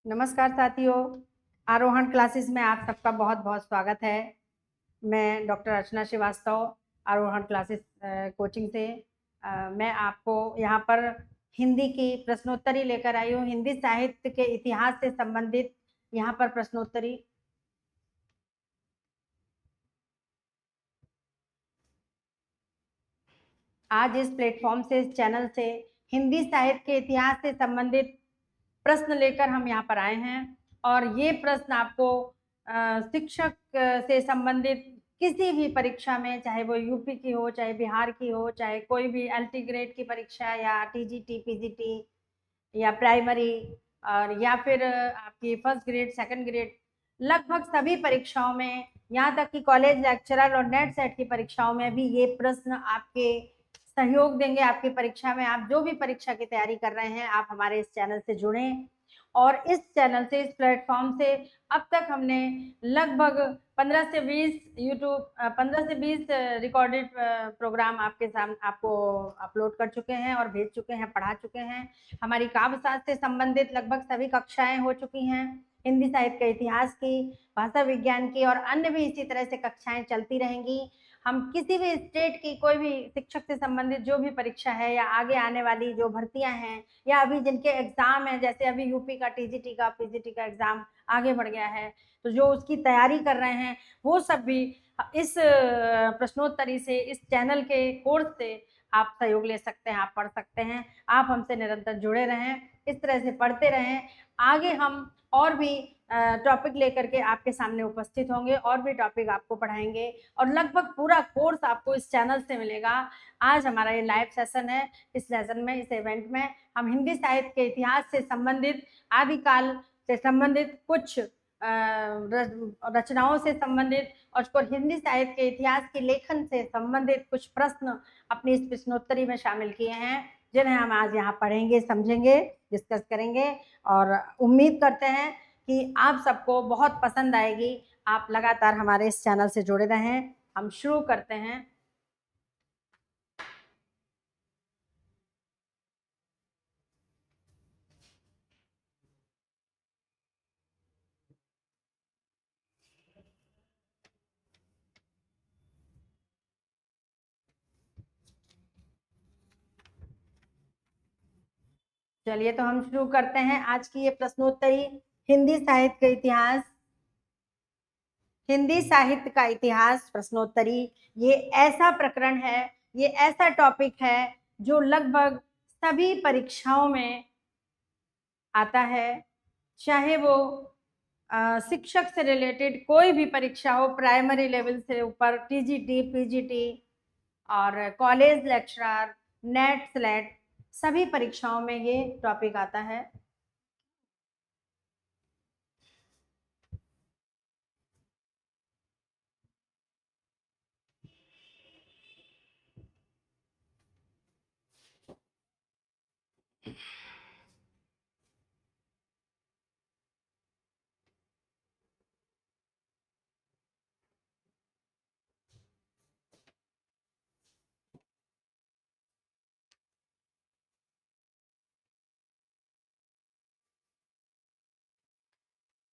नमस्कार साथियों, आरोहण क्लासेस में आप सबका बहुत बहुत स्वागत है। मैं डॉक्टर अर्चना श्रीवास्तव, आरोहण क्लासेस कोचिंग से मैं आपको यहाँ पर हिंदी की प्रश्नोत्तरी लेकर आई हूँ। हिंदी साहित्य के इतिहास से संबंधित यहाँ पर प्रश्नोत्तरी। आज इस प्लेटफॉर्म से, इस चैनल से हिंदी साहित्य के इतिहास से संबंधित प्रश्न लेकर हम यहाँ पर आए हैं और ये प्रश्न आपको शिक्षक से संबंधित किसी भी परीक्षा में, चाहे वो यूपी की हो, चाहे बिहार की हो, चाहे कोई भी एलटी ग्रेड की परीक्षा या टीजीटी, पीजीटी या प्राइमरी और या फिर आपकी फर्स्ट ग्रेड, सेकंड ग्रेड, लगभग सभी परीक्षाओं में, यहाँ तक कि कॉलेज लेक्चरर और नेट सेट की परीक्षाओं में भी ये प्रश्न आपके सहयोग देंगे। आपकी परीक्षा में, आप जो भी परीक्षा की तैयारी कर रहे हैं, आप हमारे इस चैनल से जुड़ें। और इस चैनल से, इस प्लेटफॉर्म से अब तक हमने लगभग 15 से 20 रिकॉर्डेड प्रोग्राम आपके सामने आपको अपलोड कर चुके हैं और भेज चुके हैं, पढ़ा चुके हैं। हमारी काव्य शास्त्र से संबंधित लगभग सभी कक्षाएं हो चुकी हैं। हिंदी साहित्य के इतिहास की, भाषा विज्ञान की और अन्य भी इसी तरह से कक्षाएं चलती रहेंगी। हम किसी भी स्टेट की कोई भी शिक्षक से संबंधित जो भी परीक्षा है या आगे आने वाली जो भर्तियां हैं या अभी जिनके एग्जाम है, जैसे अभी यूपी का टीजीटी का, पीजीटी का एग्जाम आगे बढ़ गया है, तो जो उसकी तैयारी कर रहे हैं वो सब भी इस प्रश्नोत्तरी से, इस चैनल के कोर्स से आप सहयोग ले सकते हैं, आप पढ़ सकते हैं। आप हमसे निरंतर जुड़े रहें, इस तरह से पढ़ते रहें। आगे हम और भी टॉपिक लेकर के आपके सामने उपस्थित होंगे और भी टॉपिक आपको पढ़ाएंगे और लगभग पूरा कोर्स आपको इस चैनल से मिलेगा। आज हमारा ये लाइव सेशन है। इस सेशन में, इस इवेंट में हम हिंदी साहित्य के इतिहास से संबंधित, आदिकाल से संबंधित कुछ रचनाओं से संबंधित और हिंदी साहित्य के इतिहास के लेखन से संबंधित कुछ प्रश्न अपनी इस प्रश्नोत्तरी में शामिल किए हैं, जिन्हें हम आज यहाँ पढ़ेंगे, समझेंगे, डिस्कस करेंगे और उम्मीद करते हैं कि आप सबको बहुत पसंद आएगी। आप लगातार हमारे इस चैनल से जुड़े रहें। हम शुरू करते हैं। चलिए तो हम शुरू करते हैं आज की ये प्रश्नोत्तरी। हिंदी साहित्य का इतिहास, हिंदी साहित्य का इतिहास प्रश्नोत्तरी। ये ऐसा प्रकरण है, ये ऐसा टॉपिक है जो लगभग सभी परीक्षाओं में आता है। चाहे वो शिक्षक से रिलेटेड कोई भी परीक्षा हो, प्राइमरी लेवल से ऊपर टीजीटी, पीजीटी और कॉलेज लेक्चरर, नेट स्लेट, सभी परीक्षाओं में ये टॉपिक आता है।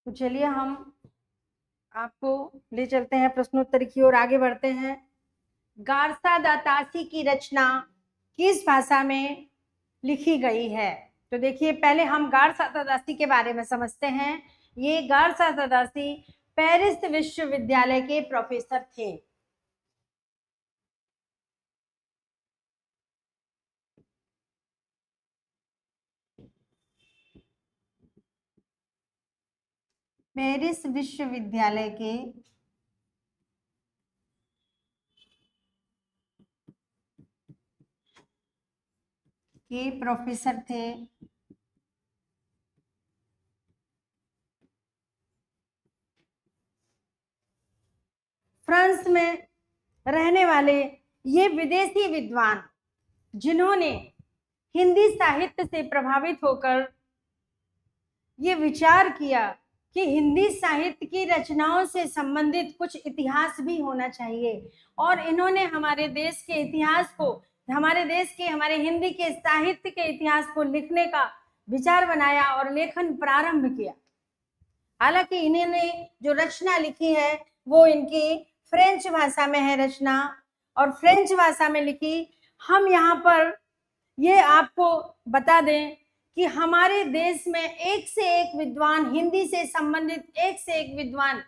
तो चलिए हम आपको ले चलते हैं प्रश्नोत्तर की ओर, आगे बढ़ते हैं। गारसा दातासी की रचना किस भाषा में लिखी गई है? तो देखिए, पहले हम गारसा दातासी के बारे में समझते हैं। ये गारसा दातासी पेरिस विश्वविद्यालय के प्रोफेसर थे। पेरिस विश्वविद्यालय के प्रोफेसर थे। फ्रांस में रहने वाले ये विदेशी विद्वान, जिन्होंने हिंदी साहित्य से प्रभावित होकर ये विचार किया कि हिंदी साहित्य की रचनाओं से संबंधित कुछ इतिहास भी होना चाहिए, और इन्होंने हमारे देश के इतिहास को, हमारे देश के, हमारे हिंदी के साहित्य के इतिहास को लिखने का विचार बनाया और लेखन प्रारंभ किया। हालांकि इन्होंने जो रचना लिखी है वो इनकी फ्रेंच भाषा में है रचना, और फ्रेंच भाषा में लिखी। हम यहाँ पर ये आपको बता दें कि हमारे देश में एक से एक विद्वान, हिंदी से संबंधित एक से एक विद्वान,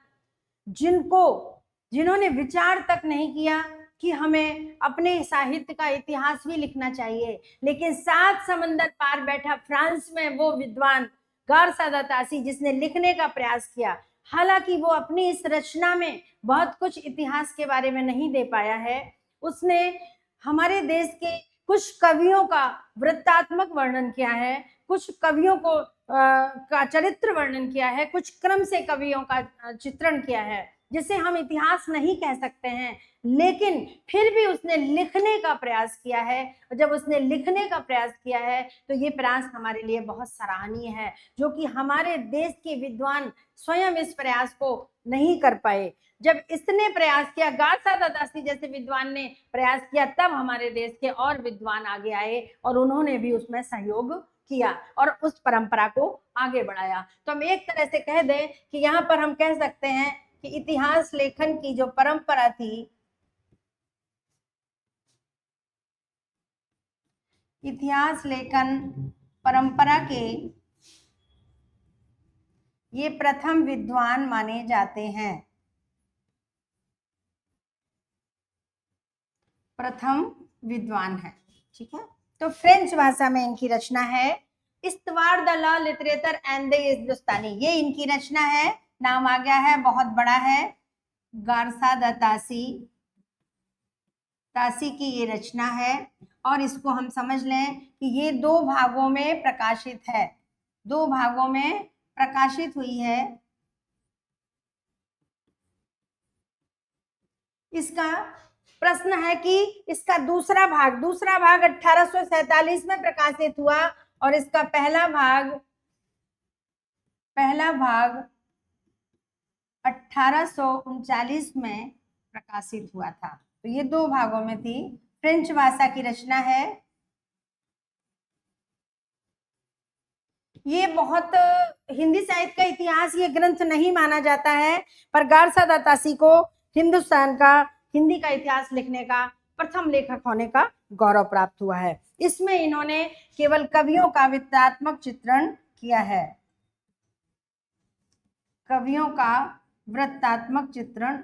जिन्होंने विचार तक नहीं किया कि हमें अपने साहित्य का इतिहास भी लिखना चाहिए, लेकिन 7 समंदर पार बैठा फ्रांस में वो विद्वान गारसादा तासी, जिसने लिखने का प्रयास किया। हालांकि वो अपनी इस रचना में बहुत कुछ इतिहास के बारे में नहीं दे पाया है। उसने हमारे देश के कुछ कवियों का वृत्तात्मक वर्णन किया है, कुछ कवियों का चरित्र वर्णन किया है, कुछ क्रम से कवियों का चित्रण किया है, जिसे हम इतिहास नहीं कह सकते हैं, लेकिन फिर भी उसने लिखने का प्रयास किया है। और जब उसने लिखने का प्रयास किया है तो ये प्रयास हमारे लिए बहुत सराहनीय है, जो कि हमारे देश के विद्वान स्वयं इस प्रयास को नहीं कर पाए। जब इसने प्रयास किया, गारसादा तासी जैसे विद्वान ने प्रयास किया, तब हमारे देश के और विद्वान आगे आए और उन्होंने भी उसमें सहयोग किया और उस परंपरा को आगे बढ़ाया। तो हम एक तरह से कह दें कि यहाँ पर हम कह सकते हैं कि इतिहास लेखन की जो परंपरा थी, इतिहास लेखन परंपरा के ये प्रथम विद्वान माने जाते हैं। प्रथम विद्वान है, ठीक है। तो फ्रेंच भाषा में इनकी रचना है इस्तवार the law literature and the Hindustani, ये इनकी रचना है। नाम आ गया है, बहुत बड़ा है, गारसादा तासी की ये रचना है। और इसको हम समझ लें कि ये 2 भागों में प्रकाशित है, 2 भागों में प्रकाशित हुई है। इसका प्रश्न है कि इसका दूसरा भाग 1847 में प्रकाशित हुआ और इसका पहला भाग 1839 में प्रकाशित हुआ था। तो ये 2 भागों में थी, फ्रेंच भाषा की रचना है। ये बहुत हिंदी साहित्य का इतिहास ये ग्रंथ नहीं माना जाता है, पर गारसादा तासी को हिंदुस्तान का हिंदी का इतिहास लिखने का प्रथम लेखक होने का गौरव प्राप्त हुआ है। इसमें इन्होंने केवल कवियों का वृत्तात्मक चित्रण किया है, कवियों का वृत्तात्मक चित्रण।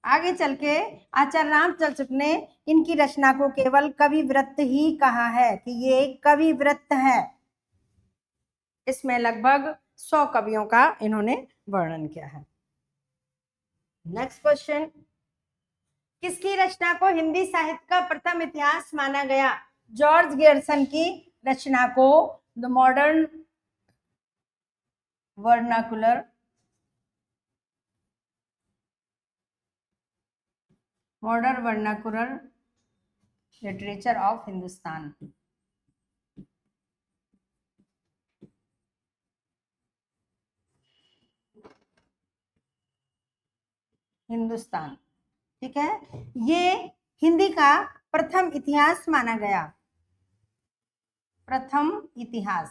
आगे चल के आचार्य रामचंद्र ने इनकी रचना को केवल कवि वृत्त ही कहा है कि ये एक कवि वृत्त है। इसमें लगभग 100 कवियों का इन्होंने वर्णन किया है। नेक्स्ट क्वेश्चन, किसकी रचना को हिंदी साहित्य का प्रथम इतिहास माना गया? जॉर्ज गियर्सन की रचना को the modern vernacular literature of Hindustan, ठीक है, ये हिंदी का प्रथम इतिहास माना गया, प्रथम इतिहास,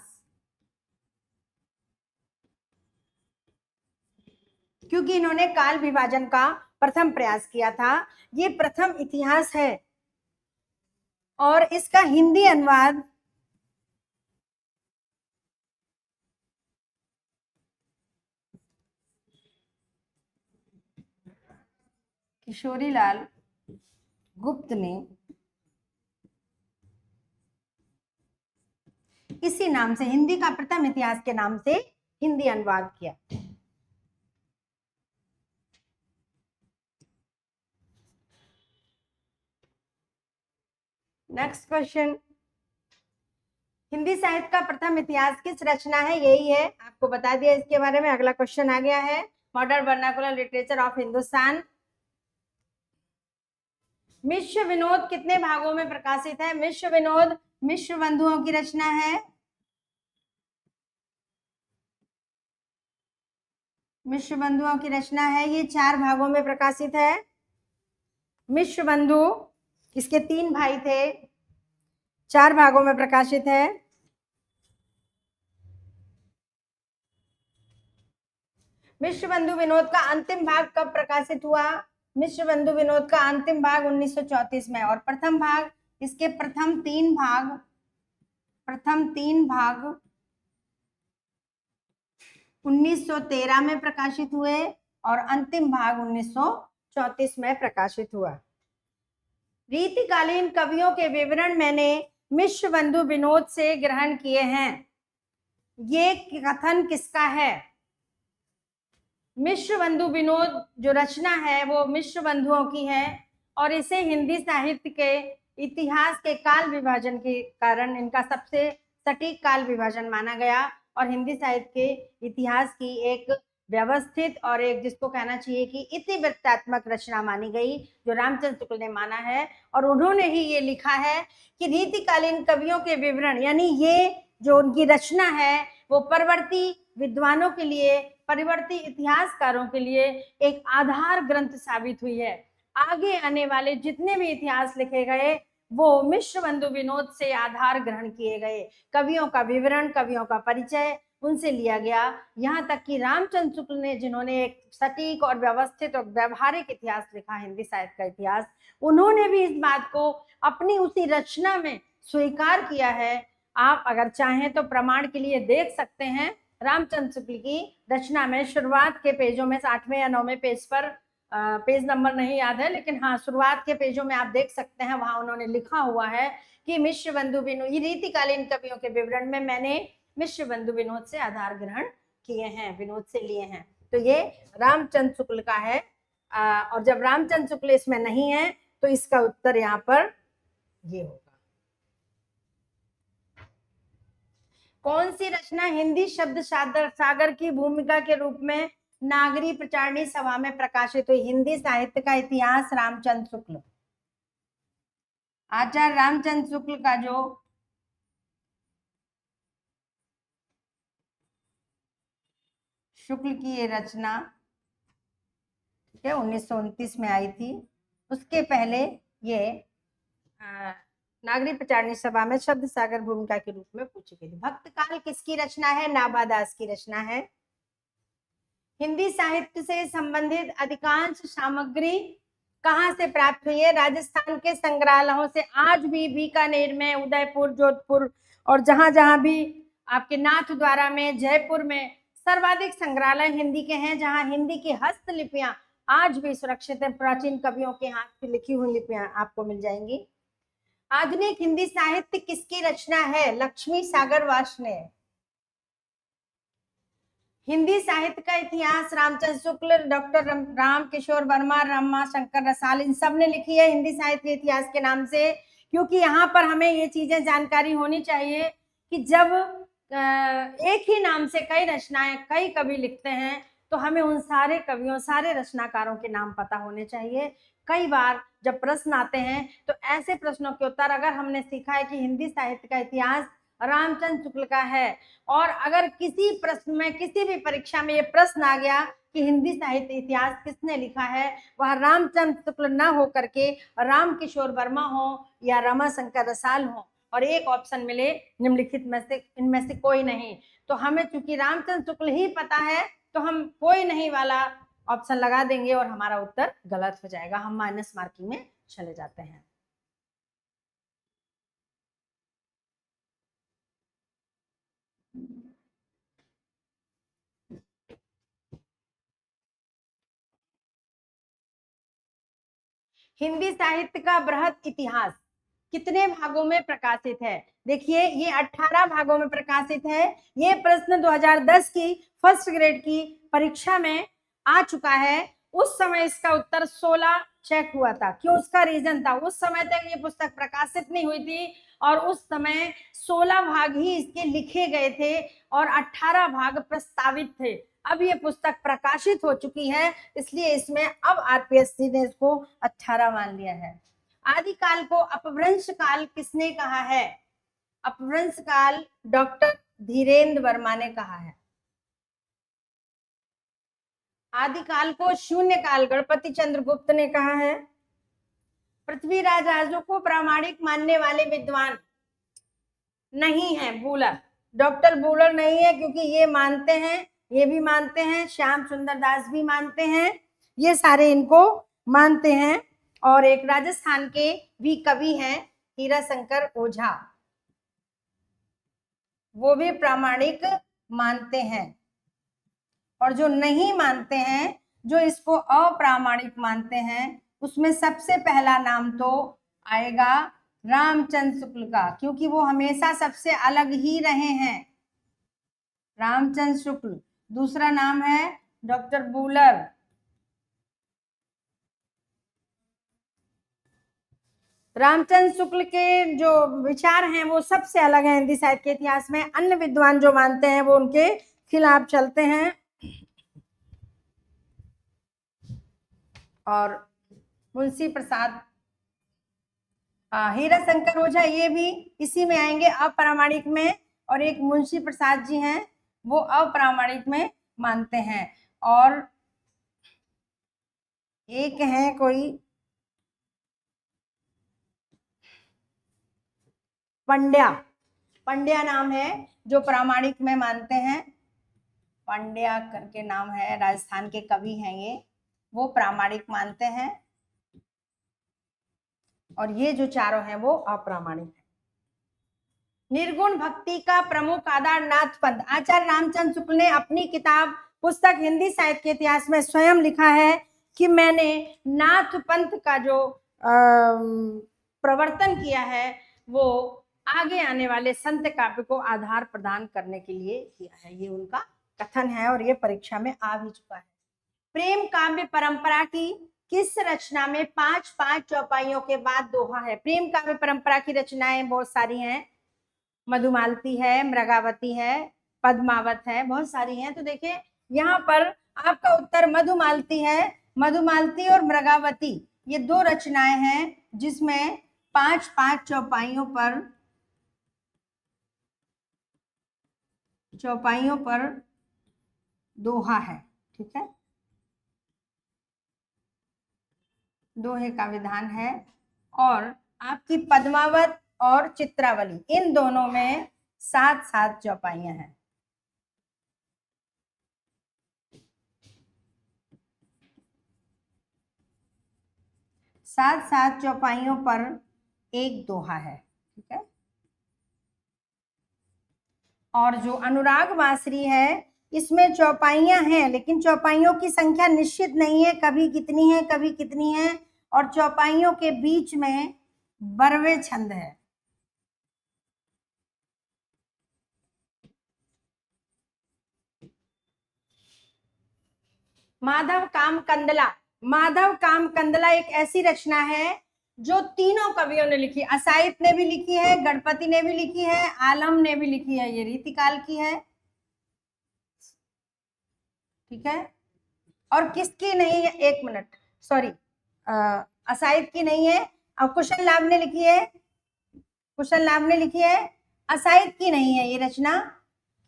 क्योंकि इन्होंने काल विभाजन का प्रथम प्रयास किया था। ये प्रथम इतिहास है और इसका हिंदी अनुवाद किशोरीलाल गुप्त ने इसी नाम से, हिंदी का प्रथम इतिहास के नाम से हिंदी अनुवाद किया। नेक्स्ट क्वेश्चन, हिंदी साहित्य का प्रथम इतिहास किस रचना है? यही है, आपको बता दिया इसके बारे में। अगला क्वेश्चन आ गया है, modern vernacular literature of Hindustan. Mishra Vinod कितने भागों में प्रकाशित है? मिश्र विनोद मिश्र बंधुओं की रचना है। मिश्र बंधुओं की रचना है, ये 4 भागों में प्रकाशित है। मिश्र बंधु, इसके 3 भाई थे, 4 भागों में प्रकाशित है। मिश्र बंधु विनोद का अंतिम भाग कब प्रकाशित हुआ? मिश्र बंधु विनोद का अंतिम भाग 1934 में, और प्रथम भाग, इसके प्रथम 3 भाग 1913 में प्रकाशित हुए और अंतिम भाग 1934 में प्रकाशित हुआ। रीतिकालीन कवियों के विवरण मैंने मिश्र बंधु विनोद से ग्रहण किए हैं। ये कथन किसका है? मिश्र बंधु विनोद जो रचना है वो मिश्र बंधुओं की है, और इसे हिंदी साहित्य के इतिहास के काल विभाजन के कारण इनका सबसे सटीक काल विभाजन माना गया, और हिंदी साहित्य के इतिहास की एक व्यवस्थित और एक, जिसको कहना चाहिए कि इतिवृत्तात्मक रचना मानी गई, जो रामचंद्र शुक्ल ने माना है। और उन्होंने ही ये लिखा है कि रीतिकालीन कवियों के विवरण, यानी ये जो उनकी रचना है वो परवर्ती विद्वानों के लिए, परिवर्ती इतिहासकारों के लिए एक आधार ग्रंथ साबित हुई है। आगे आने वाले जितने भी इतिहास लिखे गए वो मिश्र बंधु विनोद से आधार ग्रहण किए गए। कवियों का विवरण, कवियों का परिचय उनसे लिया गया। यहाँ तक कि रामचंद्र शुक्ल ने, जिन्होंने एक सटीक और व्यवस्थित और व्यवहारिक इतिहास लिखा, हिंदी साहित्य का इतिहास, उन्होंने भी इस बात को अपनी उसी रचना में स्वीकार किया है। आप अगर चाहें तो प्रमाण के लिए देख सकते हैं, रामचंद्र शुक्ल की रचना में शुरुआत के पेजों में 8वें या 9वें पेज पर, पेज नंबर नहीं याद है, लेकिन हाँ शुरुआत के पेजों में आप देख सकते हैं, वहां उन्होंने लिखा हुआ है कि मिश्र बंधु विनोद, ये रीतिकालीन कवियों के विवरण में मैंने मिश्र बंधु विनोद से आधार ग्रहण किए हैं, विनोद से लिए हैं। तो ये रामचंद्र शुक्ल का है, और जब रामचंद्र शुक्ल इसमें नहीं है तो इसका उत्तर यहाँ पर ये होगा। कौन सी रचना हिंदी शब्द सागर की भूमिका के रूप में नागरी प्रचारणी सभा में प्रकाशित हुई? हिंदी साहित्य का इतिहास, रामचंद्र शुक्ल, आचार्य रामचंद्र शुक्ल का जो शुक्ल की ये रचना, ठीक है, 1929 में आई थी। उसके पहले ये नागरी प्रचारणी सभा में शब्द सागर भूमिका के रूप में पूछी गई थी। भक्तकाल किसकी रचना है? नाभा दास की रचना है। हिंदी साहित्य से संबंधित अधिकांश सामग्री कहाँ से प्राप्त हुई है? राजस्थान के संग्रहालयों से। आज भी बीकानेर में, उदयपुर, जोधपुर और जहां जहां भी आपके नाथद्वारा में, जयपुर में सर्वाधिक संग्रहालय हिंदी के हैं, जहां हिंदी की हस्तलिपियां आज भी सुरक्षित है। प्राचीन कवियों के हाथ की लिखी हुई लिपियां आपको मिल जाएंगी। आधुनिक हिंदी साहित्य किसकी रचना है? लक्ष्मी सागर वार्ष्णेय। हिंदी साहित्य का इतिहास रामचंद्र शुक्ल, डॉक्टर राम किशोर वर्मा, रमा शंकर रसाल, इन सब ने लिखी है हिंदी साहित्य के इतिहास के नाम से। क्योंकि यहाँ पर हमें ये चीजें जानकारी होनी चाहिए कि जब एक ही नाम से कई रचनाएं, कई कवि लिखते हैं, तो हमें उन सारे कवियों, सारे रचनाकारों के नाम पता होने चाहिए। कई बार जब प्रश्न आते हैं तो ऐसे प्रश्नों के उत्तर, अगर हमने सीखा है कि हिंदी साहित्य का इतिहास रामचंद्र शुक्ल का है, और अगर किसी प्रश्न में, किसी भी परीक्षा में ये प्रश्न आ गया कि हिंदी साहित्य इतिहास किसने लिखा है, वह रामचंद्र शुक्ल न हो करके राम किशोर वर्मा हो या रमा शंकर रसाल हो, और एक ऑप्शन मिले निम्नलिखित में से, इनमें से कोई नहीं, तो हमें चूंकि रामचंद्र शुक्ल ही पता है तो हम कोई नहीं वाला ऑप्शन लगा देंगे और हमारा उत्तर गलत हो जाएगा, हम माइनस मार्किंग में चले जाते हैं। हिंदी साहित्य का बृहद इतिहास कितने भागों में प्रकाशित है? देखिए ये 18 भागों में प्रकाशित है। ये प्रश्न 2010 की फर्स्ट ग्रेड की परीक्षा में आ चुका है। उस समय इसका उत्तर 16 चेक हुआ था। क्यों? उसका रीजन था, उस समय तक ये पुस्तक प्रकाशित नहीं हुई थी और उस समय 16 भाग ही इसके लिखे गए थे और 18 भाग प्रस्तावित थे। अब ये पुस्तक प्रकाशित हो चुकी है, इसलिए इसमें अब आरपीएससी ने इसको 18 मान लिया है। आदिकाल को अपभ्रंश काल किसने कहा है? अपभ्रंश काल डॉक्टर धीरेन्द्र वर्मा ने कहा है। आदिकाल को शून्य काल गणपति चंद्र गुप्त ने कहा है। पृथ्वीराज राजू को प्रामाणिक मानने वाले विद्वान नहीं है बूलर, डॉक्टर बूलर नहीं है, क्योंकि ये मानते हैं, ये भी मानते हैं, श्याम सुंदर दास भी मानते हैं, ये सारे इनको मानते हैं। और एक राजस्थान के भी कवि हैं हीरा शंकर ओझा, वो भी प्रामाणिक मानते हैं। और जो नहीं मानते हैं, जो इसको अप्रामाणिक मानते हैं, उसमें सबसे पहला नाम तो आएगा रामचंद्र शुक्ल का, क्योंकि वो हमेशा सबसे अलग ही रहे हैं, रामचंद्र शुक्ल। दूसरा नाम है डॉक्टर बूलर। रामचंद्र शुक्ल के जो विचार हैं वो सबसे अलग हैं हिंदी साहित्य के इतिहास में। अन्य विद्वान जो मानते हैं वो उनके खिलाफ चलते हैं। और मुंशी प्रसाद, हीरा शंकर ओझा, ये भी इसी में आएंगे, अप्रामाणिक में। और एक मुंशी प्रसाद जी हैं, वो अप्रामाणिक में मानते हैं। और एक है कोई पंड्या, पंड्या नाम है जो प्रामाणिक में मानते हैं, पंड्या करके नाम है, राजस्थान के कवि हैं ये, वो प्रामाणिक मानते हैं। और ये जो चारों हैं वो अप्रामाणिक है। निर्गुण भक्ति का प्रमुख आधार नाथ पंथ। आचार्य रामचंद्र शुक्ल ने अपनी किताब पुस्तक हिंदी साहित्य के इतिहास में स्वयं लिखा है कि मैंने नाथ पंथ का जो प्रवर्तन किया है वो आगे आने वाले संत काव्य को आधार प्रदान करने के लिए किया है, ये उनका कथन है और ये परीक्षा में आ भी चुका है। प्रेम काव्य परंपरा की किस रचना में 5-5 चौपाइयों के बाद दोहा है? प्रेम काव्य परंपरा की रचनाएं बहुत सारी हैं, मधुमालती है, मृगावती है, पद्मावत है, बहुत सारी हैं। तो देखिए यहाँ पर आपका उत्तर मधुमालती है। मधुमालती और मृगावती ये दो रचनाएं हैं जिसमें 5-5 चौपाइयों पर दोहा है, ठीक है, दोहे का विधान है। और आपकी पद्मावत और चित्रावली, इन दोनों में 7-7 चौपाइयां हैं। 7-7 चौपाइयों पर एक दोहा है, ठीक है। और जो अनुराग बांसुरी है इसमें चौपाइयां हैं, लेकिन चौपाइयों की संख्या निश्चित नहीं है, कभी कितनी है कभी कितनी है। और चौपाइयों के बीच में बरवे छंद है। माधव काम कंदला, माधव काम कंदला एक ऐसी रचना है जो तीनों कवियों ने लिखी, असाइप ने भी लिखी है, गणपति ने भी लिखी है, आलम ने भी लिखी है, ये रीतिकाल की है, ठीक है। और किसकी नहीं है, एक मिनट, सॉरी, असाइप की नहीं है, और कुशल लाभ ने लिखी है, कुशल लाभ ने लिखी है, असाइप की नहीं है ये रचना,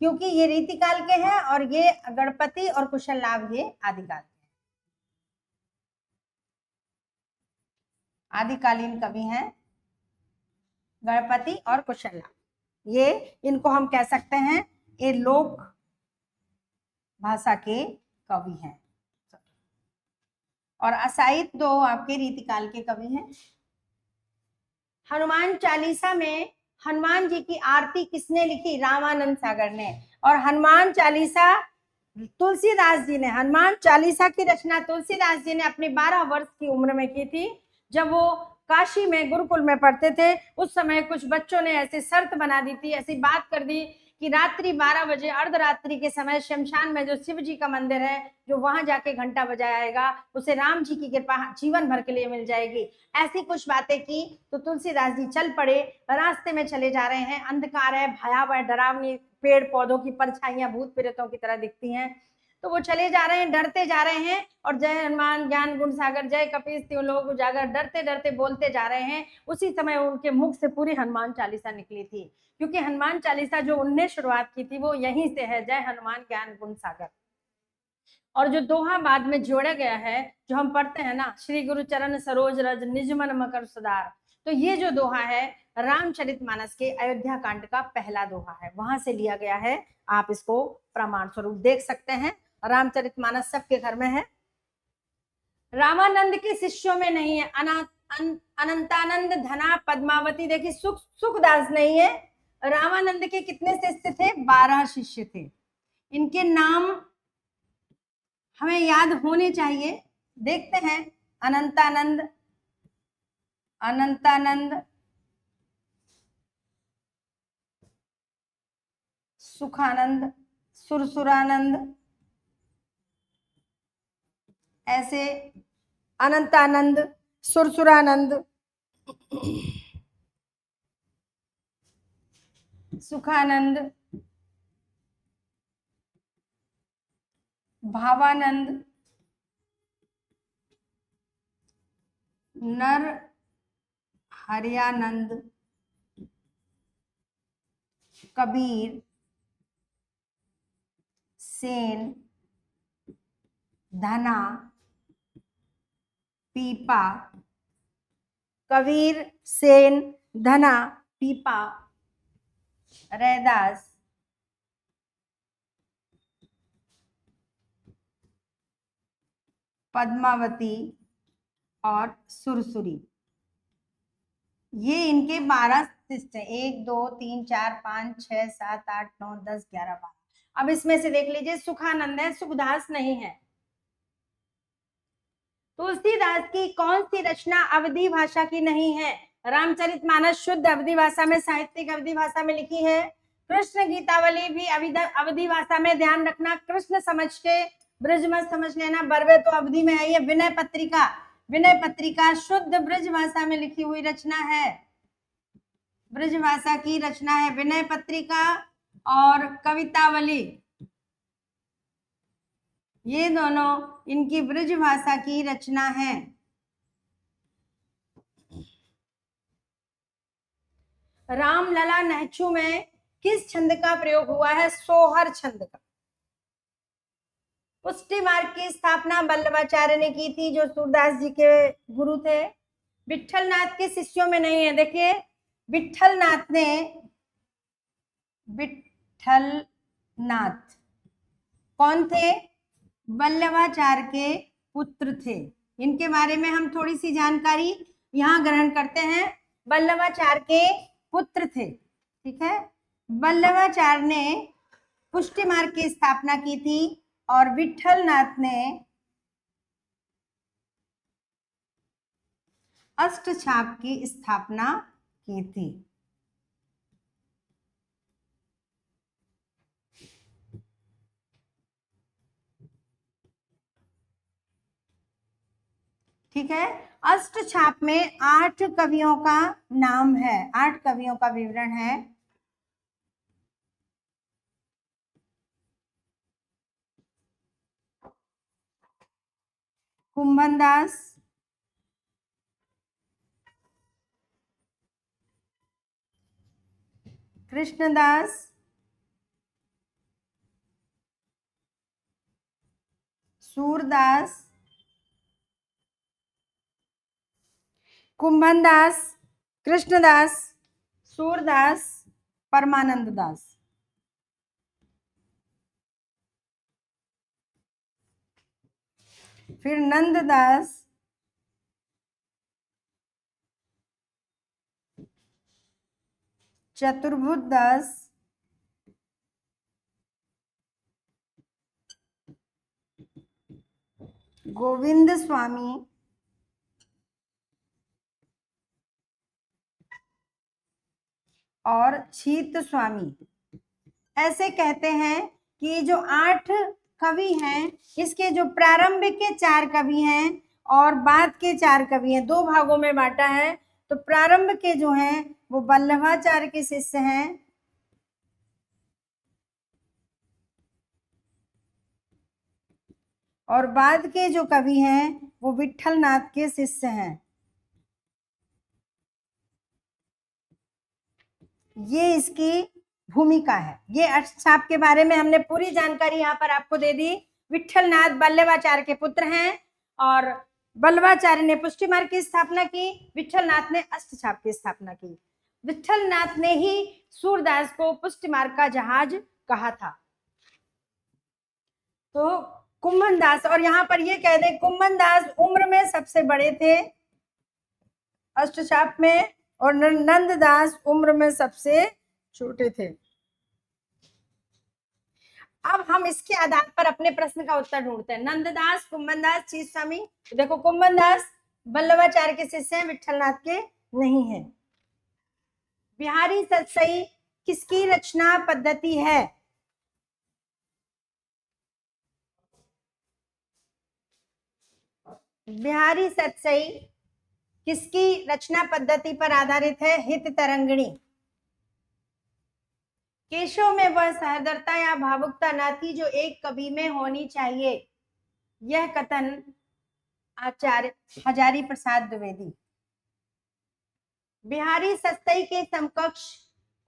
क्योंकि ये रीतिकाल के हैं और ये गणपति और कुशल लाभ ये आदिकाल के, आदिकालीन कवि हैं गणपति और कुशल लाभ, ये इनको हम कह सकते हैं ये लोक भाषा के कवि हैं। और असाइप दो आपके रीतिकाल के कवि हैं। हनुमान चालीसा में हनुमान जी की आरती किसने लिखी? रामानंद सागर ने। और हनुमान चालीसा तुलसीदास जी ने, हनुमान चालीसा की रचना तुलसीदास जी ने अपनी 12 वर्ष की उम्र में की थी, जब वो काशी में गुरुकुल में पढ़ते थे। उस समय कुछ बच्चों ने ऐसे शर्त बना दी थी, ऐसी बात कर दी कि रात्रि 12 बजे अर्धरात्रि के समय शमशान में जो शिव जी का मंदिर है, जो वहां जाके घंटा बजाएगा उसे राम जी की कृपा जीवन भर के लिए मिल जाएगी। ऐसी कुछ बातें की तो तुलसीदास जी चल पड़े। रास्ते में चले जा रहे हैं, अंधकार है, भयावह डरावनी, पेड़ पौधों की परछाइयां भूत प्रेतों की तरह दिखती हैं। तो वो चले जा रहे हैं, डरते जा रहे हैं, और जय हनुमान ज्ञान गुण सागर जय कपीस तिहुँ लोक उजागर डरते डरते बोलते जा रहे हैं। उसी समय उनके मुख से पूरी हनुमान चालीसा निकली थी, क्योंकि हनुमान चालीसा जो उनने शुरुआत की थी वो यहीं से है, जय हनुमान ज्ञान गुण सागर। और जो दोहा बाद में जोड़ा गया है, जो हम पढ़ते हैं ना, श्री गुरु चरण सरोज रज निज मन मकर सुधार, तो ये जो दोहा है रामचरितमानस के अयोध्या कांड का पहला दोहा है, वहां से लिया गया है। आप इसको प्रमाण स्वरूप देख सकते हैं। रामचरितमानस सबके घर में है। रामानंद के शिष्यों में नहीं है अनंतानंद, धना, पद्मावती, देखिए सुखदास नहीं है। रामानंद के कितने शिष्य थे? 12 शिष्य थे। इनके नाम हमें याद होने चाहिए। देखते हैं। अनंतानंद, अनंतानंद, सुखानंद, सुरसुरानंद, ऐसे अनंतानंद, सुरसुरानंद, सुखानंद, भावानंद, नर हरियानंद, कबीर, सेन, धना, पीपा, कबीर, सेन, धना, पीपा, रैदास, पद्मावती और सुरसुरी। ये इनके 12 शिष्य हैं। 1 2 3 4 5 6 7 8 9 10 11 12। अब इसमें से देख लीजिए, सुखानंद है, सुखदास नहीं है। तुलसीदास की कौन सी रचना अवधी भाषा की नहीं है? रामचरितमानस शुद्ध अवधी भाषा में, साहित्यिक अवधी भाषा में लिखी है। कृष्ण गीतावली भी अवधी भाषा में, ध्यान रखना, कृष्ण समझ के ब्रज मत समझ लेना, बरवे तो अवधि में है। ये विनय पत्रिका, विनय पत्रिका शुद्ध ब्रज भाषा में लिखी हुई रचना है, ब्रज भाषा की रचना है विनय पत्रिका। और कवितावली, ये दोनों इनकी ब्रज भाषा की रचना है। रामलला नहचु में किस छंद का प्रयोग हुआ है? सोहर छंद का। पुष्टि मार्ग की स्थापना वल्लभाचार्य ने की थी, जो सूरदास जी के गुरु थे। विट्ठलनाथ के शिष्यों में नहीं है। देखिए, विट्ठलनाथ ने, विट्ठलनाथ कौन थे? वल्लभाचार्य के पुत्र थे। इनके बारे में हम थोड़ी सी जानकारी यहाँ ग्रहण करते हैं। वल्लभाचार्य के पुत्र थे, ठीक है। वल्लभाचार्य ने पुष्टि मार्ग की स्थापना की थी और विट्ठलनाथ ने अष्टछाप की स्थापना की थी। ठीक है। अष्टछाप में 8 कवियों का नाम है, 8 कवियों का विवरण है। कुंभनदास, कृष्णदास, सूरदास, कुंभनदास, कृष्णदास, सूरदास, परमानंद दास। फिर नंददास, चतुर्भुज दास, गोविंद स्वामी, और छीत स्वामी। ऐसे कहते हैं कि जो 8 कवि हैं, इसके जो प्रारंभ के 4 कवि हैं और बाद के 4 कवि हैं, 2 भागों में बांटा है। तो प्रारंभ के जो हैं वो वल्लभाचार्य के शिष्य हैं, और बाद के जो कवि हैं वो विट्ठलनाथ के शिष्य हैं। ये इसकी भूमिका है। ये अष्टछाप के बारे में हमने पूरी जानकारी यहाँ पर आपको दे दी। विट्ठलनाथ बल्लभाचार्य के पुत्र हैं और बल्लभाचार्य ने पुष्टि मार्ग की स्थापना की, विट्ठलनाथ ने अष्टछाप की स्थापना की। विट्ठलनाथ ने ही सूरदास को पुष्टि मार्ग का जहाज कहा था। तो कुम्भन दास, और यहाँ पर ये कह दे कुम्भन दास उम्र में सबसे बड़े थे अष्टछाप में, और नंददास उम्र में सबसे छोटे थे। अब हम इसके आधार पर अपने प्रश्न का उत्तर ढूंढते हैं। नंददास, कुम्भनदास, चीज स्वामी। देखो कुम्भनदास बल्लभाचार्य के शिष्य हैं, विट्ठलनाथ के नहीं है। बिहारी सतसई किसकी रचना पद्धति है? बिहारी सतसई किसकी रचना पद्धति पर आधारित है? हित तरंगिणी। केशव में वह सहृदयता या भावुकता न थी जो एक कवि में होनी चाहिए, यह कथन आचार्य हजारी प्रसाद द्विवेदी। बिहारी सतसई के समकक्ष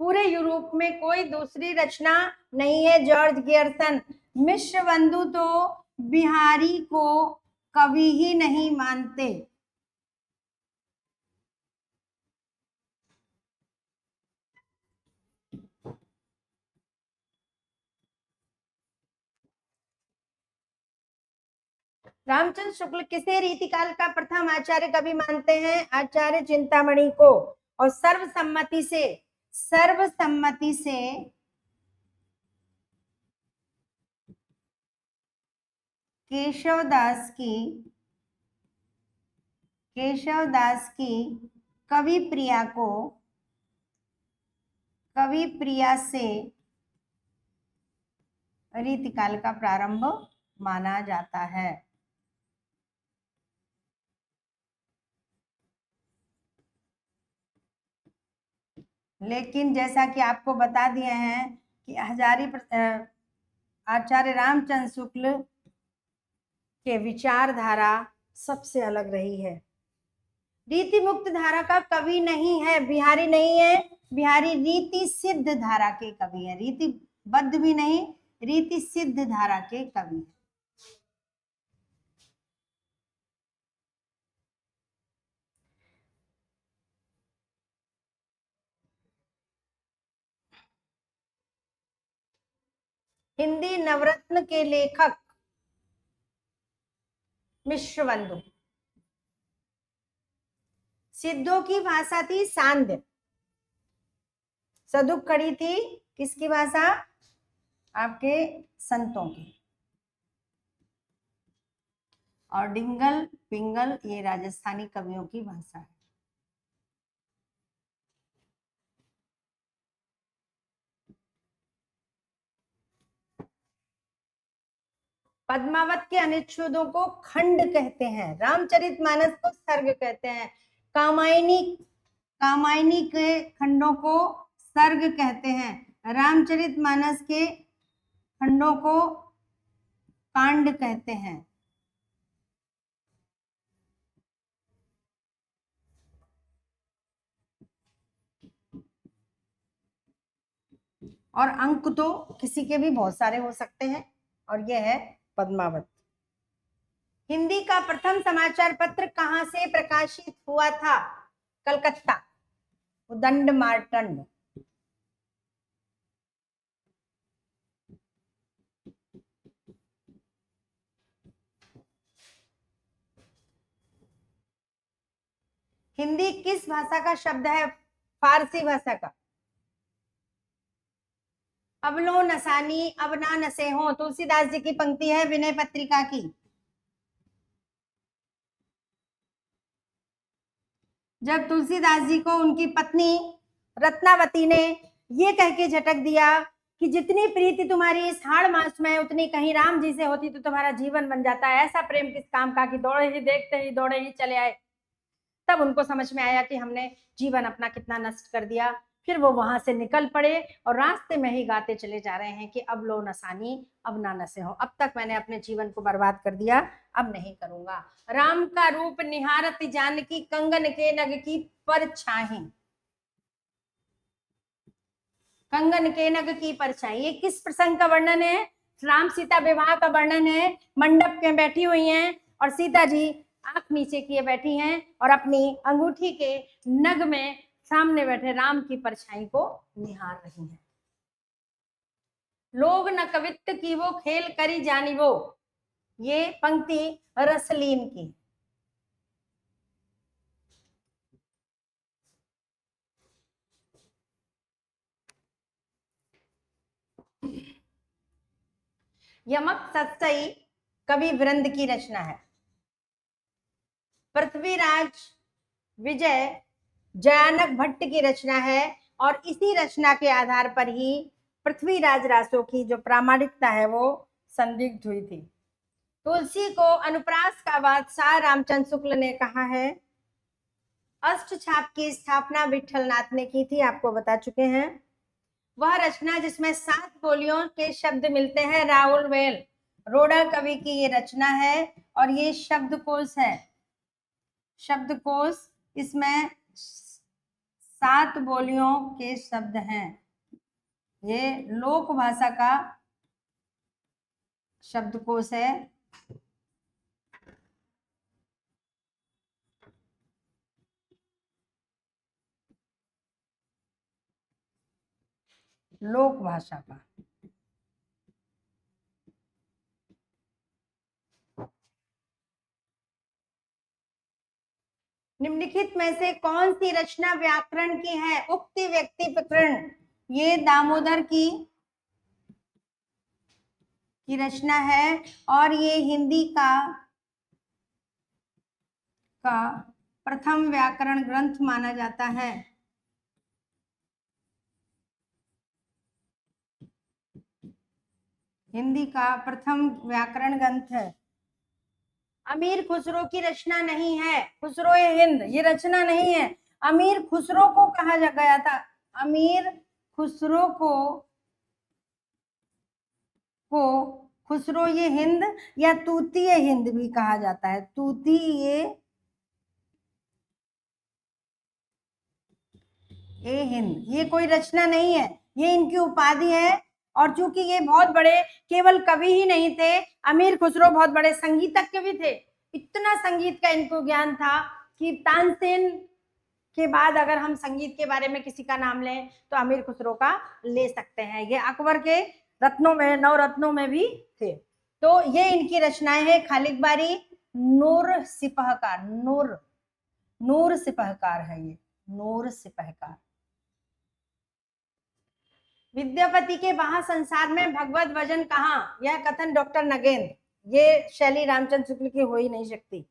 पूरे यूरोप में कोई दूसरी रचना नहीं है, जॉर्ज गियर्सन। मिश्र बंधु तो बिहारी को कवि ही नहीं मानते। रामचंद्र शुक्ल किसे रीतिकाल का प्रथम आचार्य कवि मानते हैं? आचार्य चिंतामणि को। और सर्वसम्मति से केशवदास की कवि प्रिया से रीतिकाल का प्रारंभ माना जाता है। लेकिन जैसा कि आपको बता दिए हैं कि आचार्य रामचंद्र शुक्ल के विचारधारा सबसे अलग रही है। रीति मुक्त धारा का कवि नहीं है, बिहारी नहीं है। बिहारी रीति सिद्ध धारा के कवि है, रीतिबद्ध भी नहीं, रीति सिद्ध धारा के कवि है। हिंदी नवरत्न के लेखक मिश्रबंधु। सिद्धों की भाषा थी सांध्य, सदुक्कड़ी थी किसकी भाषा? आपके संतों की। और डिंगल पिंगल ये राजस्थानी कवियों की भाषा है। पद्मावत के अनुच्छेदों को खंड कहते हैं, रामचरितमानस को सर्ग कहते हैं, कामायनी के खंडों को सर्ग कहते हैं, रामचरितमानस के खंडों को कांड कहते हैं। और अंक तो किसी के भी बहुत सारे हो सकते हैं, और यह है पद्मावत। हिंदी का प्रथम समाचार पत्र कहां से प्रकाशित हुआ था? कलकत्ता, उदंड मार्तंड। हिंदी किस भाषा का शब्द है? फारसी भाषा का। अब लो नसानी अब ना नसे हो, तुलसीदास जी की पंक्ति है विनय पत्रिका की। जब तुलसीदास जी को उनकी पत्नी रत्नावती ने ये कह के झटक दिया कि जितनी प्रीति तुम्हारी इस हाड़ मास में उतनी कहीं राम जी से होती तो तुम्हारा जीवन बन जाता है, ऐसा प्रेम किस काम का कि दौड़े ही देखते ही दौड़े ही चले आए। तब उनको समझ में आया कि हमने जीवन अपना कितना नष्ट कर दिया। फिर वो वहां से निकल पड़े और रास्ते में ही गाते चले जा रहे हैं कि अब लो नसानी अब ना नसे हो, अब तक मैंने अपने जीवन को बर्बाद कर दिया, अब नहीं करूंगा। राम का रूप निहारत जानकी कंगन के नग की परछाई, कंगन के नग की परछाई, ये किस प्रसंग का वर्णन है? राम सीता विवाह का वर्णन है। मंडप में बैठी हुई हैं और सीता जी आंख नीचे किए बैठी हैं और अपनी अंगूठी के नग में सामने बैठे राम की परछाई को निहार रही हैं। लोग न कवित्त की वो खेल करी जानी वो, ये पंक्ति रसलीन की। यमक सत्सई कवि वृंद की रचना है। पृथ्वीराज विजय जयानक भट्ट की रचना है और इसी रचना के आधार पर ही पृथ्वीराज रासो की जो प्रामाणिकता है वो संदिग्ध हुई थी। तुलसी को अनुप्रास का बादशाह रामचंद्र शुक्ल ने कहा है। अष्ट छाप की स्थापना विठलनाथ ने की थी, आपको बता चुके हैं। वह रचना जिसमें 7 बोलियों के शब्द मिलते हैं, राहुल वेल रोड़ा कवि की ये रचना है और ये शब्दकोश है। शब्दकोश, इसमें 7 बोलियों के शब्द हैं। ये लोक भाषा का शब्दकोश है। लोक भाषा का। निम्नलिखित में से कौन सी रचना व्याकरण की है? उक्ति व्यक्ति प्रकरण, ये दामोदर की रचना है और ये हिंदी का प्रथम व्याकरण ग्रंथ माना जाता है। हिंदी का प्रथम व्याकरण ग्रंथ है। अमीर खुसरो की रचना नहीं है। खुसरो हिंद ये रचना नहीं है। अमीर खुसरो को कहा गया था। अमीर खुसरो को खुसरो ये हिंद या तूतीय हिंद भी कहा जाता है। तूतीय हिंद ये कोई रचना नहीं है, ये इनकी उपाधि है। और चूंकि ये बहुत बड़े केवल कवि ही नहीं थे, अमीर खुसरो बहुत बड़े संगीतज्ञ भी थे। इतना संगीत का इनको ज्ञान था कि तानसेन के बाद अगर हम संगीत के बारे में किसी का नाम लें तो अमीर खुसरो का ले सकते हैं। ये अकबर के रत्नों में, नवरत्नों में भी थे। तो ये इनकी रचनाएं हैं। खालिद बारी, नूर सिपहकार, नूर सिपहकार है ये, नूर सिपहकार। विद्यापति के वहां संसार में भगवत भजन कहाँ, यह कथन डॉक्टर नगेंद्र, ये शैली रामचंद्र शुक्ल की हो ही नहीं सकती।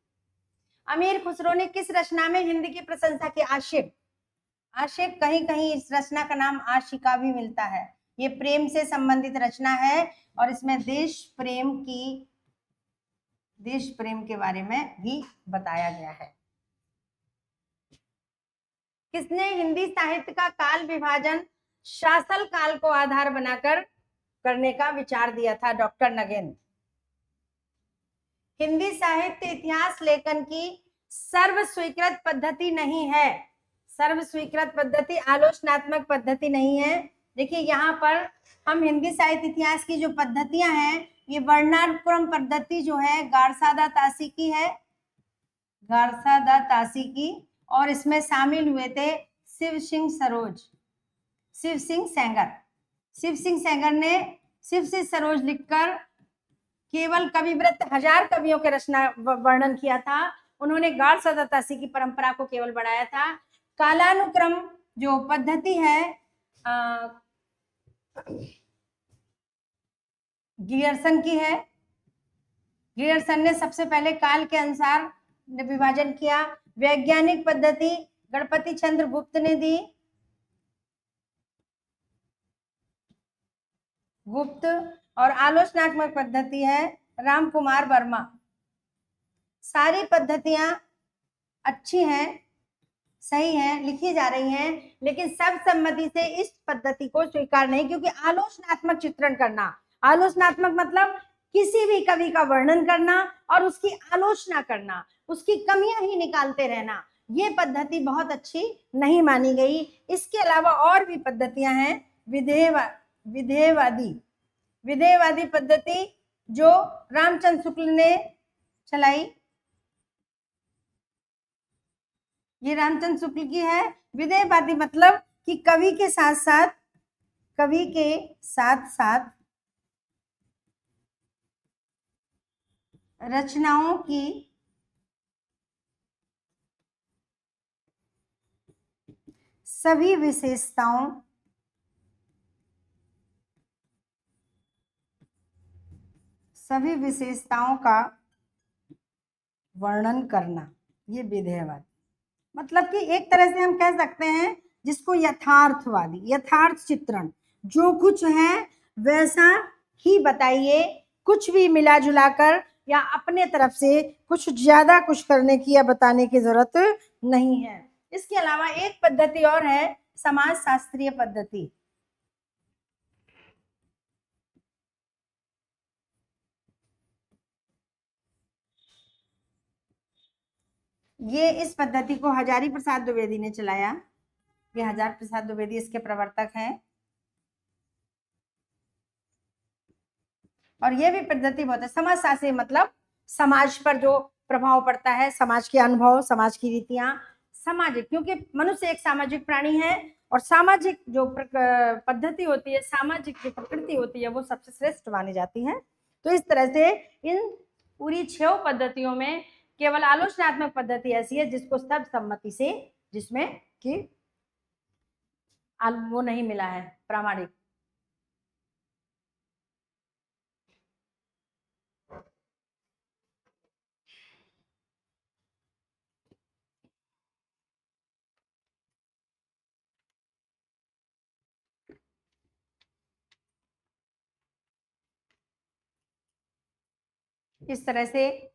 अमीर खुसरो ने किस रचना में हिंदी की प्रशंसा की? आशिक। आशिक, कहीं कहीं इस रचना का नाम आशिका भी मिलता है। ये प्रेम से संबंधित रचना है और इसमें देश प्रेम के बारे में भी बताया गया है। किसने हिंदी साहित्य का काल विभाजन शासल काल को आधार बनाकर करने का विचार दिया था? डॉक्टर नगेंद्र। हिंदी साहित्य इतिहास लेखन की सर्वस्वीकृत पद्धति नहीं है। सर्वस्वीकृत पद्धति आलोचनात्मक पद्धति नहीं है। देखिए यहाँ पर हम हिंदी साहित्य इतिहास की जो पद्धतियां हैं, ये वर्णानुक्रम पद्धति जो है गारसादा तासी की है, गारसादा तासी की, और इसमें शामिल हुए थे शिव सिंह सेंगर ने शिव सिंह सरोज लिखकर केवल कविव्रत 1000 कवियों के रचना वर्णन किया था। उन्होंने गारसादा तासी की परंपरा को केवल बढ़ाया था। कालानुक्रम जो पद्धति है गियर्सन की है। गियर्सन ने सबसे पहले काल के अनुसार विभाजन किया। वैज्ञानिक पद्धति गणपति चंद्र गुप्त ने दी, और आलोचनात्मक पद्धति है राम कुमार वर्मा। सारी पद्धतियां अच्छी हैं, सही हैं, लिखी जा रही हैं, लेकिन सर्वसम्मति से इस पद्धति को स्वीकार नहीं, क्योंकि आलोचनात्मक चित्रण करना, आलोचनात्मक मतलब किसी भी कवि का वर्णन करना और उसकी आलोचना करना, उसकी कमियां ही निकालते रहना, ये पद्धति बहुत अच्छी नहीं मानी गई। इसके अलावा और भी पद्धतियां हैं। विधेयवादी विधेयवादी पद्धति जो रामचंद्र शुक्ल ने चलाई, ये रामचंद्र शुक्ल की है। विधेयवादी मतलब कि कवि के साथ साथ रचनाओं की सभी विशेषताओं का वर्णन करना, ये विधेयवादी। मतलब कि एक तरह से हम कह सकते हैं जिसको यथार्थवादी, यथार्थ चित्रण, जो कुछ है वैसा ही बताइए, कुछ भी मिला जुला कर या अपने तरफ से कुछ ज्यादा कुछ करने की या बताने की जरूरत नहीं है। इसके अलावा एक पद्धति और है, समाज शास्त्रीय पद्धति। ये इस पद्धति को हजारी प्रसाद द्विवेदी ने चलाया। ये हजारी प्रसाद द्विवेदी इसके प्रवर्तक हैं। और ये भी पद्धति बहुत है। समाजशास्त्री मतलब समाज पर जो प्रभाव पड़ता है, समाज के अनुभव, समाज की रीतियां, सामाजिक, क्योंकि मनुष्य एक सामाजिक प्राणी है और सामाजिक जो पद्धति होती है, सामाजिक जो प्रकृति होती है, वो सबसे श्रेष्ठ मानी जाती है। तो इस तरह से इन पूरी 6 पद्धतियों में केवल आलोचनात्मक पद्धति ऐसी है जिसको सर्वसम्मति से, जिसमें कि वो नहीं मिला है प्रामाणिक। इस तरह से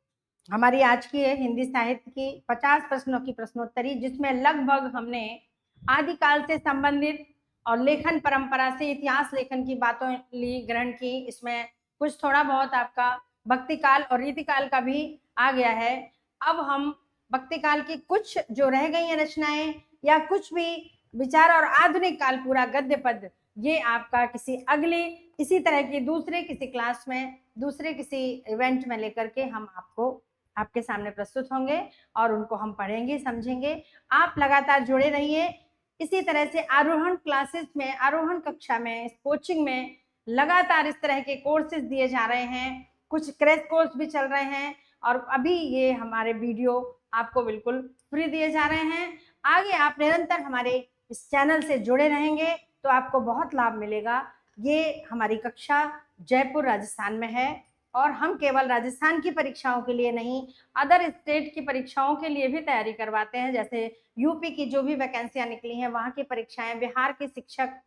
हमारी आज की है हिंदी साहित्य की 50 प्रश्नों की प्रश्नोत्तरी, जिसमें लगभग हमने आदिकाल से संबंधित और लेखन परंपरा से इतिहास लेखन की बातों ली, ग्रहण की। इसमें कुछ थोड़ा बहुत आपका भक्ति काल और रीतिकाल का भी आ गया है। अब हम भक्ति काल की कुछ जो रह गई हैं रचनाएं या कुछ भी विचार और आधुनिक काल पूरा गद्य पद, ये आपका किसी अगली इसी तरह की दूसरे किसी क्लास में, दूसरे किसी इवेंट में लेकर के हम आपके सामने प्रस्तुत होंगे और उनको हम पढ़ेंगे, समझेंगे। आप लगातार जुड़े रहिए। इसी तरह से आरोहण क्लासेस में, आरोहण कक्षा में, कोचिंग में लगातार इस तरह के कोर्सेज दिए जा रहे हैं। कुछ क्रैश कोर्स भी चल रहे हैं और अभी ये हमारे वीडियो आपको बिल्कुल फ्री दिए जा रहे हैं। आगे आप निरंतर हमारे इस चैनल से जुड़े रहेंगे तो आपको बहुत लाभ मिलेगा। ये हमारी कक्षा जयपुर राजस्थान में है और हम केवल राजस्थान की परीक्षाओं के लिए नहीं, अदर स्टेट की परीक्षाओं के लिए भी तैयारी करवाते हैं। जैसे यूपी की जो भी वैकेंसियां निकली हैं वहाँ की परीक्षाएं, बिहार के शिक्षक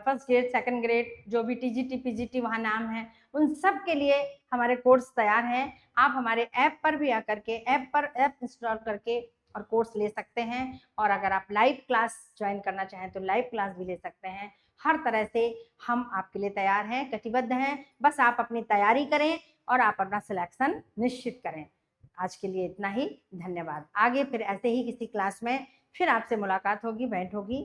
फर्स्ट ग्रेड, सेकंड ग्रेड, जो भी टीजीटी पीजीटी वहाँ नाम है, उन सब के लिए हमारे कोर्स तैयार हैं। आप हमारे ऐप पर भी आकर के ऐप इंस्टॉल करके और कोर्स ले सकते हैं। और अगर आप लाइव क्लास ज्वाइन करना चाहें तो लाइव क्लास भी ले सकते हैं। हर तरह से हम आपके लिए तैयार हैं, कटिबद्ध हैं। बस आप अपनी तैयारी करें और आप अपना सिलेक्शन निश्चित करें। आज के लिए इतना ही, धन्यवाद। आगे फिर ऐसे ही किसी क्लास में फिर आपसे मुलाकात होगी, भेंट होगी।